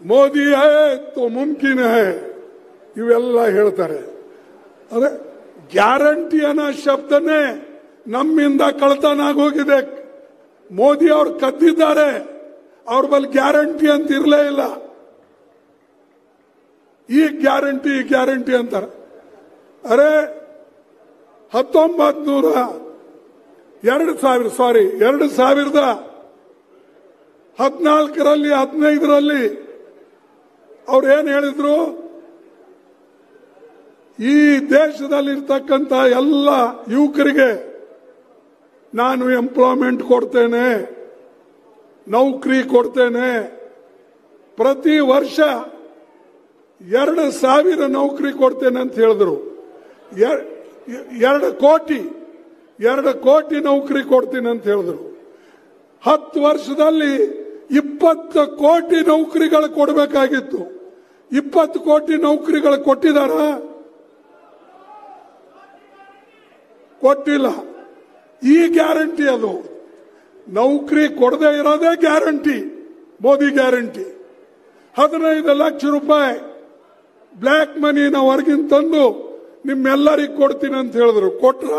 Modi high ತೋ ಮುಮ್ಕಿನ್ high ಇವೆಲ್ಲ ಹೇಳ್ತಾರೆ. ಅದೇ ಗ್ಯಾರಂಟಿ ಅನ್ನೋ ಶಬ್ದನೇ ನಮ್ಮಿಂದ ಕಳ್ತನ ಆಗೋಗಿದೆ. ಮೋದಿ ಅವರು ಕದ್ದಿದ್ದಾರೆ, ಅವ್ರ ಬಳಿ ಗ್ಯಾರಂಟಿ ಅಂತ ಇರಲೇ ಇಲ್ಲ. ಈ ಗ್ಯಾರಂಟಿ ಗ್ಯಾರಂಟಿ ಅಂತಾರೆ. ಅರೆ 2014ರಲ್ಲಿ 15ರಲ್ಲಿ ಅವ್ರು ಏನ್ ಹೇಳಿದ್ರು, ಈ ದೇಶದಲ್ಲಿರ್ತಕ್ಕಂಥ ಎಲ್ಲ ಯುವಕರಿಗೆ ನಾನು ಎಂಪ್ಲಾಯ್ಮೆಂಟ್ ಕೊಡ್ತೇನೆ, ನೌಕರಿ ಕೊಡ್ತೇನೆ, ಪ್ರತಿ ವರ್ಷ 2,000 ನೌಕರಿ ಕೊಡ್ತೇನೆ ಅಂತ ಹೇಳಿದ್ರು. 2 ಕೋಟಿ ನೌಕರಿ ಕೊಡ್ತೀನಿ ಅಂತ ಹೇಳಿದ್ರು. 10 ವರ್ಷದಲ್ಲಿ 20 ಕೋಟಿ ನೌಕರಿಗಳು ಕೊಡಬೇಕಾಗಿತ್ತು. 20 ಕೋಟಿ ನೌಕರಿಗಳು ಕೊಟ್ಟಿದಾರ? ಕೊಟ್ಟಿಲ್ಲ. ಈ ಗ್ಯಾರಂಟಿ ಅದು. ನೌಕರಿ ಕೊಡದೇ ಇರೋದೇ ಗ್ಯಾರಂಟಿ, ಮೋದಿ ಗ್ಯಾರಂಟಿ. 15 ಲಕ್ಷ ರೂಪಾಯಿ ಬ್ಲ್ಯಾಕ್ ಮನಿನ ಹೊರಗಿನ ತಂದು ನಿಮ್ಮೆಲ್ಲರಿಗೆ ಕೊಡ್ತೀನಿ ಅಂತ ಹೇಳಿದ್ರು. ಕೊಟ್ರ?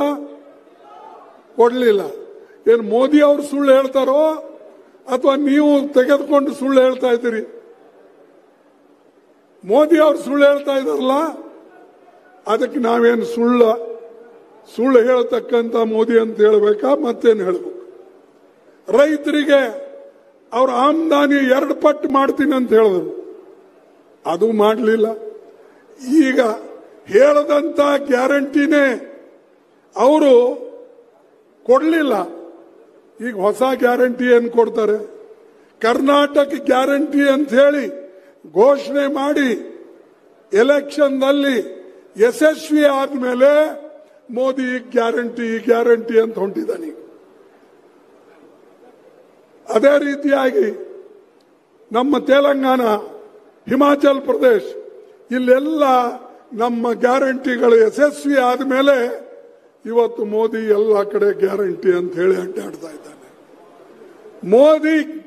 ಕೊಡ್ಲಿಲ್ಲ. ಏನು ಮೋದಿ ಅವರು ಸುಳ್ಳು ಹೇಳ್ತಾರೋ ಅಥವಾ ನೀವು ತೆಗೆದುಕೊಂಡು ಸುಳ್ಳು ಹೇಳ್ತಾ ಇದ್ದೀರಿ? ಮೋದಿ ಅವರು ಸುಳ್ಳು ಹೇಳ್ತಾ ಇದಾರಲ್ಲ, ಅದಕ್ಕೆ ನಾವೇನು ಸುಳ್ಳು ಹೇಳ್ತಕ್ಕಂಥ ಮೋದಿ ಅಂತ ಹೇಳ್ಬೇಕಾ? ಮತ್ತೇನು ಹೇಳ್ಬೇಕು? ರೈತರಿಗೆ ಅವ್ರ ಆಮದಾನಿ 2 ಪಟ್ಟು ಮಾಡ್ತೀನಿ ಅಂತ ಹೇಳಿದ್ರು, ಅದು ಮಾಡಲಿಲ್ಲ. ಈಗ ಹೇಳದಂತ ಗ್ಯಾರಂಟಿನೇ ಅವರು ಕೊಡಲಿಲ್ಲ. ಈಗ ಹೊಸ ಗ್ಯಾರಂಟಿ ಏನು ಕೊಡ್ತಾರೆ? ಕರ್ನಾಟಕ ಗ್ಯಾರಂಟಿ ಅಂತ ಹೇಳಿ ಘೋಷಣೆ ಮಾಡಿ ಎಲೆಕ್ಷನ್ನಲ್ಲಿ ಯಶಸ್ವಿ ಆದ್ಮೇಲೆ ಮೋದಿ ಗ್ಯಾರಂಟಿ ಅಂತ ಹೊಂಟಿದ್ದಾನೆ. ಅದೇ ರೀತಿಯಾಗಿ ನಮ್ಮ ತೆಲಂಗಾಣ, ಹಿಮಾಚಲ್ ಪ್ರದೇಶ್ ಇಲ್ಲೆಲ್ಲ ನಮ್ಮ ಗ್ಯಾರಂಟಿಗಳು ಯಶಸ್ವಿ ಆದ್ಮೇಲೆ ಇವತ್ತು ಮೋದಿ ಎಲ್ಲ ಕಡೆ ಗ್ಯಾರಂಟಿ ಅಂತ ಹೇಳಿ ಅಡ್ಡಾಡ್ತಾ ಇದ್ದಾನೆ. ಮೋದಿ